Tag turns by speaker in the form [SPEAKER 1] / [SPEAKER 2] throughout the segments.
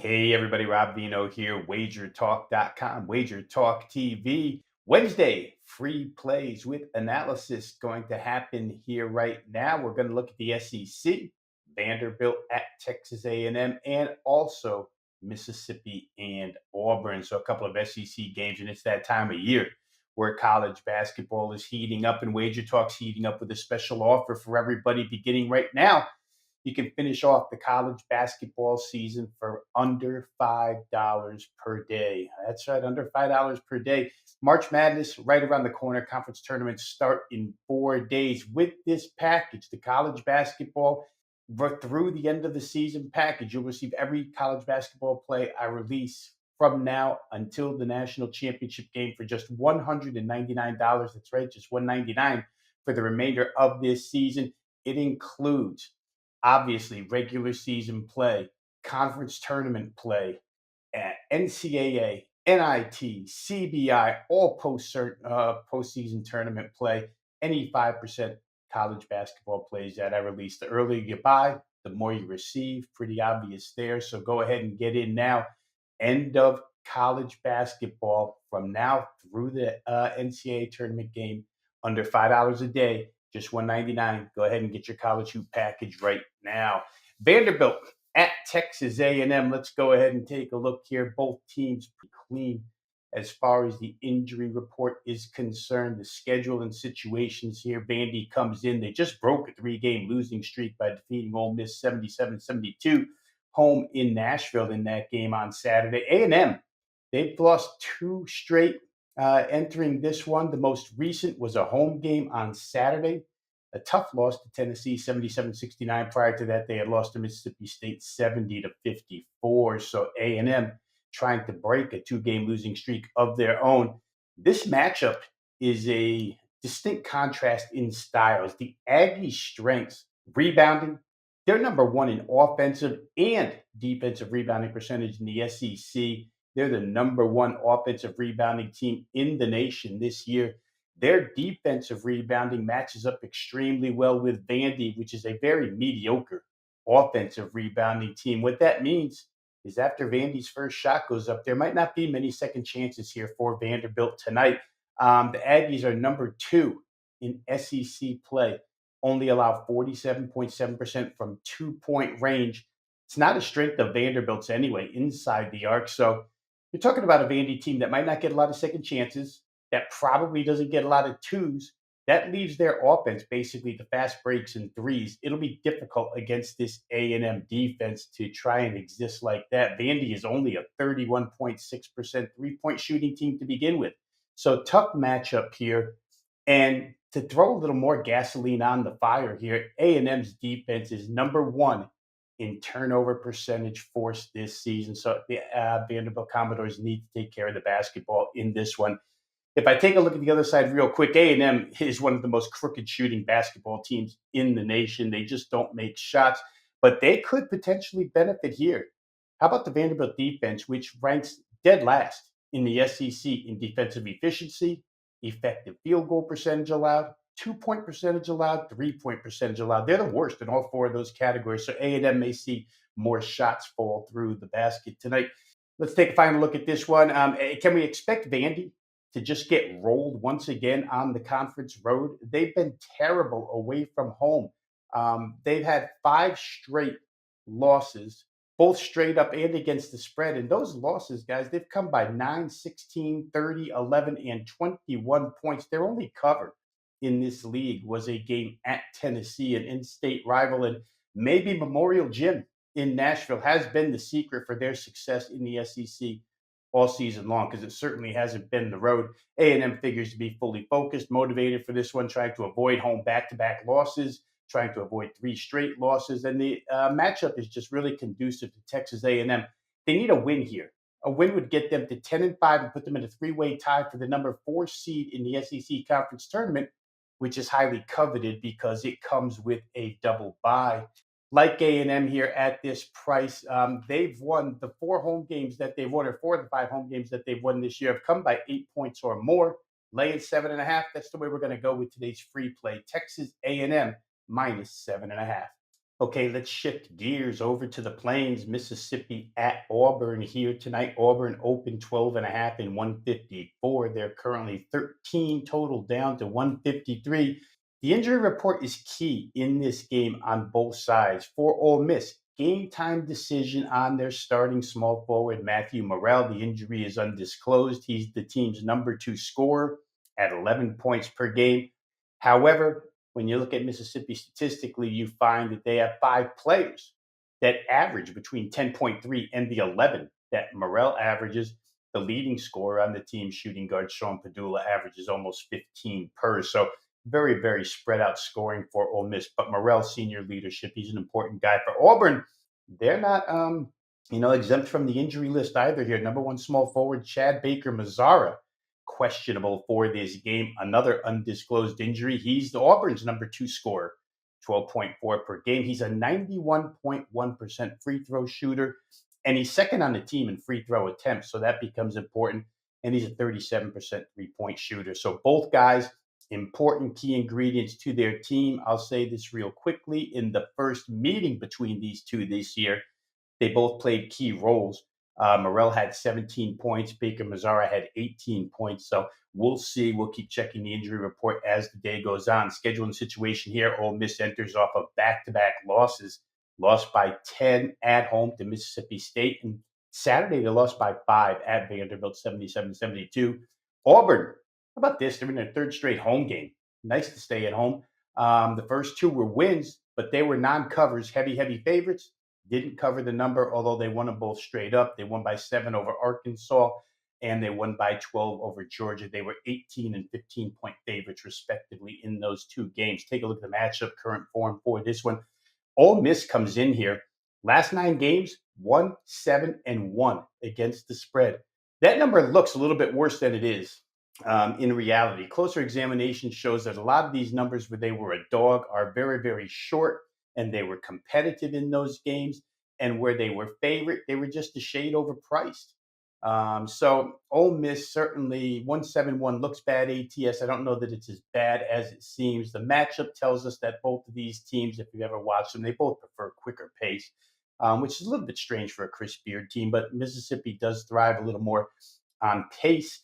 [SPEAKER 1] Hey everybody, Rob Veno here, WagerTalk.com, WagerTalk TV. Wednesday, free plays with analysis going to happen here right now. We're going to look at the SEC, Vanderbilt at Texas A&M, and also Mississippi and Auburn. So a couple of SEC games, and it's that time of year where college basketball is heating up, and Wager Talk's heating up with a special offer for everybody beginning right now. You can finish off the college basketball season for under $5 per day. That's right, under $5 per day. March Madness right around the corner. Conference tournaments start in 4 days. With this package, the college basketball through the end of the season package, you'll receive every college basketball play I release from now until the national championship game for just $199. That's right, just $199 for the remainder of this season. It includes obviously regular season play, conference tournament play, NCAA, NIT, CBI, all postseason tournament play, any 5% college basketball plays that I release. The earlier you buy, the more you receive. Pretty obvious there. So go ahead and get in now. End of college basketball from now through the NCAA tournament game under $5 a day. Just $199. Go ahead and get your college hoop package right now. Vanderbilt at Texas A&M. Let's go ahead and take a look here. Both teams pretty clean as far as the injury report is concerned. The schedule and situations here. Vandy comes in. They just broke a 3-game losing streak by defeating Ole Miss 77-72 home in Nashville in that game on Saturday. A&M, they've lost 2 straight entering this one. The most recent was a home game on Saturday, a tough loss to Tennessee, 77-69. Prior to that, they had lost to Mississippi State 70-54. So A&M trying to break a 2-game losing streak of their own. This matchup is a distinct contrast in styles. The Aggies' strengths, rebounding, they're number 1 in offensive and defensive rebounding percentage in the SEC. They're the number 1 offensive rebounding team in the nation this year. Their defensive rebounding matches up extremely well with Vandy, which is a very mediocre offensive rebounding team. What that means is after Vandy's first shot goes up, there might not be many second chances here for Vanderbilt tonight. The Aggies are number 2 in SEC play, only allow 47.7% from 2-point range. It's not a strength of Vanderbilt's anyway, inside the arc. So you're talking about a Vandy team that might not get a lot of second chances, that probably doesn't get a lot of twos. That leaves their offense basically to fast breaks and threes. It'll be difficult against this A&M defense to try and exist like that. Vandy is only a 31.6% three-point shooting team to begin with. So tough matchup here. And to throw a little more gasoline on the fire here, A&M's defense is number 1 in turnover percentage force this season. So the Vanderbilt Commodores need to take care of the basketball in this one. If I take a look at the other side real quick, A&M is one of the most crooked shooting basketball teams in the nation. They just don't make shots, but they could potentially benefit here. How about the Vanderbilt defense, which ranks dead last in the SEC in defensive efficiency, effective field goal percentage allowed, 2-point percentage allowed, 3-point percentage allowed. They're the worst in all 4 of those categories. So A&M may see more shots fall through the basket tonight. Let's take a final look at this one. Can we expect Vandy to just get rolled once again on the conference road? They've been terrible away from home. They've had 5 straight losses, both straight up and against the spread. And those losses, guys, they've come by 9, 16, 30, 11, and 21 points. Their only cover in this league was a game at Tennessee, an in-state rival. And maybe Memorial Gym in Nashville has been the secret for their success in the SEC all season long, because it certainly hasn't been the road. A&M figures to be fully focused, motivated for this one, trying to avoid home back-to-back losses, trying to avoid 3 straight losses. And the matchup is just really conducive to Texas A&M. They need a win here. A win would get them to 10-5 and put them in a 3-way tie for the number 4 seed in the SEC conference tournament, which is highly coveted because it comes with a double bye. Like A&M here at this price, they've won the 4 home games that they've won, or 4 of the 5 home games that they've won this year have come by 8 points or more. Laying 7.5. That's the way we're going to go with today's free play. Texas A&M minus 7.5. Okay, let's shift gears over to the Plains, Mississippi at Auburn here tonight. Auburn opened 12 and a half in 154. They're currently 13 total down to 153. The injury report is key in this game on both sides. For Ole Miss, game time decision on their starting small forward, Matthew Morrell. The injury is undisclosed. He's the team's number two scorer at 11 points per game. However, when you look at Mississippi statistically, you find that they have five players that average between 10.3 and the 11 that Morrell averages. The leading scorer on the team, shooting guard Sean Padula, averages almost 15 per. So very, very spread out scoring for Ole Miss. But Morrell's senior leadership, he's an important guy for Auburn. They're not, exempt from the injury list either here. Number one small forward, Chad Baker Mazzara, questionable for this game. Another undisclosed injury. He's the Auburn's number two scorer, 12.4 per game. He's a 91.1% free throw shooter, and he's second on the team in free throw attempts, so that becomes important. And he's a 37% three-point shooter. So both guys, important key ingredients to their team. I'll say this real quickly. In the first meeting between these two this year, they both played key roles. Morrell had 17 points. Baker Mazzara had 18 points. So we'll see. We'll keep checking the injury report as the day goes on. Scheduling situation here, Ole Miss enters off of back-to-back losses. Lost by 10 at home to Mississippi State. And Saturday, they lost by 5 at Vanderbilt, 77-72. Auburn, how about this? They're in their third straight home game. Nice to stay at home. The first two were wins, but they were non-covers, heavy favorites. Didn't cover the number, although they won them both straight up. They won by 7 over Arkansas, and they won by 12 over Georgia. They were 18 and 15-point favorites, respectively, in those two games. Take a look at the matchup, current form for this one. Ole Miss comes in here. Last 9 games, 1-7-1 against the spread. That number looks a little bit worse than it is in reality. Closer examination shows that a lot of these numbers where they were a dog are very, very short, and they were competitive in those games. And where they were favorite, they were just a shade overpriced. So Ole Miss certainly 1-7-1 looks bad. ATS, I don't know that it's as bad as it seems. The matchup tells us that both of these teams, if you've ever watched them, they both prefer quicker pace, which is a little bit strange for a Chris Beard team. But Mississippi does thrive a little more on pace.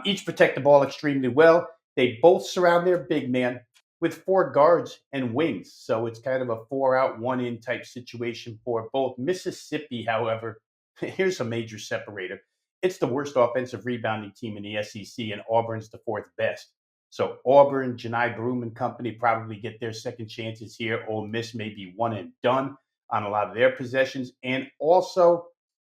[SPEAKER 1] Each protect the ball extremely well. They both surround their big man with 4 guards and wings. So it's kind of a 4 out, 1 in type situation for both. Mississippi, however, here's a major separator. It's the worst offensive rebounding team in the SEC, and Auburn's the 4th best. So Auburn, Janai Broom and company probably get their second chances here. Ole Miss may be one and done on a lot of their possessions. And also,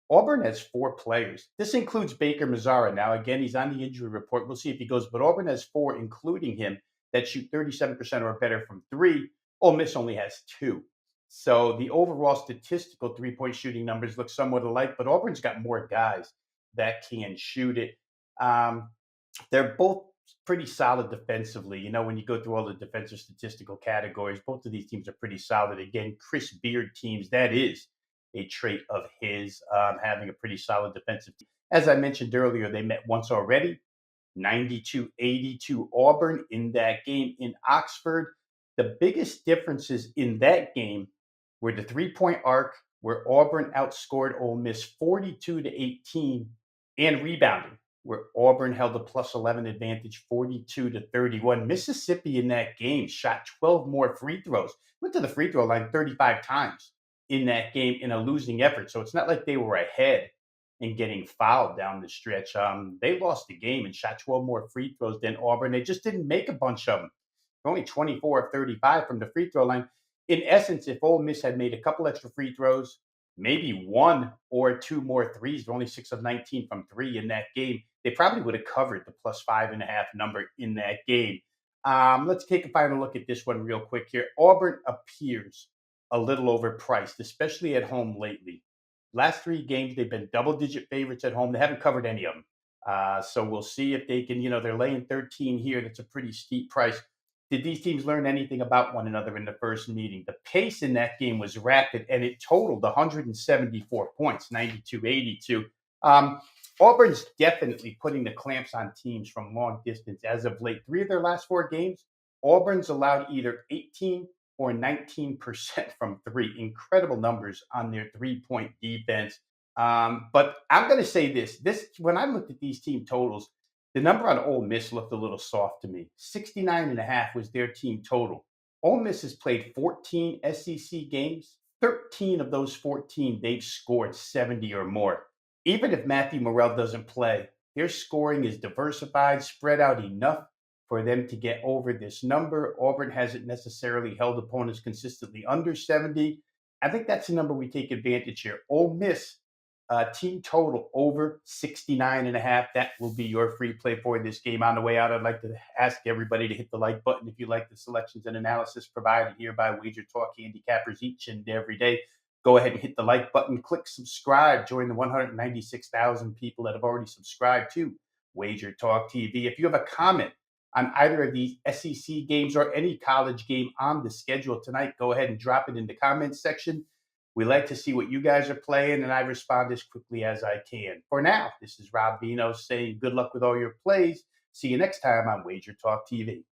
[SPEAKER 1] Auburn has 4 players. This includes Baker Mazzara. Now, again, he's on the injury report. We'll see if he goes, but Auburn has 4, including him, that shoot 37% or better from 3. Ole Miss only has 2. So the overall statistical three-point shooting numbers look somewhat alike, but Auburn's got more guys that can shoot it. They're both pretty solid defensively. You know, when you go through all the defensive statistical categories, both of these teams are pretty solid. Again, Chris Beard teams, that is a trait of his, having a pretty solid defensive team. As I mentioned earlier, they met once already. 92-82 Auburn in that game in Oxford. The biggest differences in that game were the three-point arc, where Auburn outscored Ole Miss 42-18, and rebounding, where Auburn held a plus 11 advantage 42-31. Mississippi in that game shot 12 more free throws, went to the free throw line 35 times in that game in a losing effort. So it's not like they were ahead and getting fouled down the stretch. They lost the game and shot 12 more free throws than Auburn. They just didn't make a bunch of them. Only 24 of 35 from the free throw line. In essence, if Ole Miss had made a couple extra free throws, maybe 1 or 2 more threes, only 6 of 19 from 3 in that game, they probably would have covered the plus 5.5 number in that game. Let's take a final look at this one real quick here. Auburn appears a little overpriced, especially at home lately. Last 3 games, they've been double-digit favorites at home. They haven't covered any of them. So we'll see if they can, they're laying 13 here. That's a pretty steep price. Did these teams learn anything about one another in the first meeting? The pace in that game was rapid, and it totaled 174 points, 92-82. Auburn's definitely putting the clamps on teams from long distance as of late. 3 of their last 4 games, Auburn's allowed either 18 or 19% from three. Incredible numbers on their 3-point defense. But I'm going to say this when I looked at these team totals, the number on Ole Miss looked a little soft to me. 69.5 was their team total. Ole Miss has played 14 SEC games. 13 of those 14, they've scored 70 or more. Even if Matthew Morrell doesn't play, their scoring is diversified, spread out enough for them to get over this number. Auburn hasn't necessarily held opponents consistently under 70. I think that's a number we take advantage here. Ole Miss, team total over 69.5. That will be your free play for this game. On the way out, I'd like to ask everybody to hit the like button if you like the selections and analysis provided here by Wager Talk handicappers each and every day. Go ahead and hit the like button, click subscribe, join the 196,000 people that have already subscribed to Wager Talk TV. If you have a comment on either of these SEC games or any college game on the schedule tonight, go ahead and drop it in the comments section. We like to see what you guys are playing, and I respond as quickly as I can. For now, this is Rob Veno saying good luck with all your plays. See you next time on Wager Talk TV.